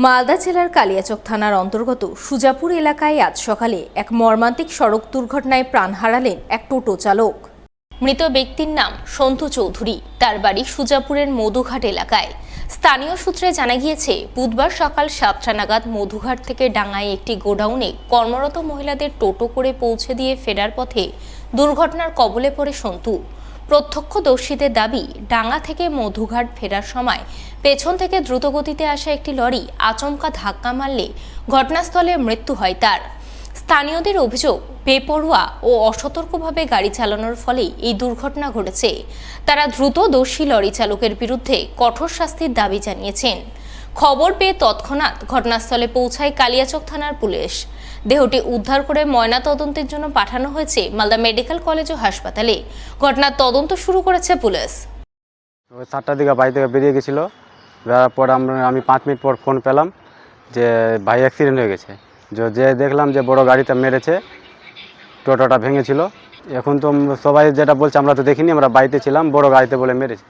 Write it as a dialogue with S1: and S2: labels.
S1: মালদা জেলার কালিয়াচক থানার অন্তর্গত সুজাপুর এলাকায় আজ সকালে এক মর্মান্তিক সড়ক দুর্ঘটনায় প্রাণ হারালেন এক টোটো চালক। মৃত ব্যক্তির নাম সন্তু চৌধুরী। তার বাড়ি সুজাপুরের মধুঘাট এলাকায়। স্থানীয় সূত্রে জানা গিয়েছে, বুধবার সকাল 7টা নাগাদ মধুঘাট থেকে ডাঙ্গায় একটি গোডাউনে কর্মরত মহিলাদের টোটো করে পৌঁছে দিয়ে ফেরার পথে দুর্ঘটনার কবলে পড়ে সন্তু। প্রত্যক্ষদর্শীদের দাবি, ডাঙ্গা থেকে মধুঘাট ফেরার সময় পেছন থেকে দ্রুতগতিতে আসা একটি লরি আচমকা ধাক্কা মারলে ঘটনাস্থলে মৃত্যু হয় তার। স্থানীয়দের অভিযোগ, বেপরোয়া ও অসতর্কভাবে গাড়ি চালানোর ফলেই এই দুর্ঘটনা ঘটেছে। তারা দ্রুত দোষী লরি চালকের বিরুদ্ধে কঠোর শাস্তির দাবি জানিয়েছেন। খবর পেয়ে তৎক্ষণাৎ ঘটনাস্থলে পৌঁছায় কালিয়াচক থানার পুলিশ। দেহটি উদ্ধার করে ময়নাতদন্তের জন্য পাঠানো হয়েছে মালদা মেডিকেল কলেজ ও হাসপাতালে। ঘটনার তদন্ত শুরু করেছে পুলিশ।
S2: 7টার দিকে বাড়ি থেকে বেরিয়ে গেছিলো। বেরার পর আমি 5 মিনিট পর ফোন পেলাম যে ভাই অ্যাক্সিডেন্ট হয়ে গেছে। যে দেখলাম যে বড় গাড়িটা মেরেছে, টোটোটা ভেঙেছিল। এখন তো সবাই যেটা বলছে আমরা তো দেখিনি, আমরা বাড়িতে ছিলাম, বড় গাড়িতে বলে মেরেছে।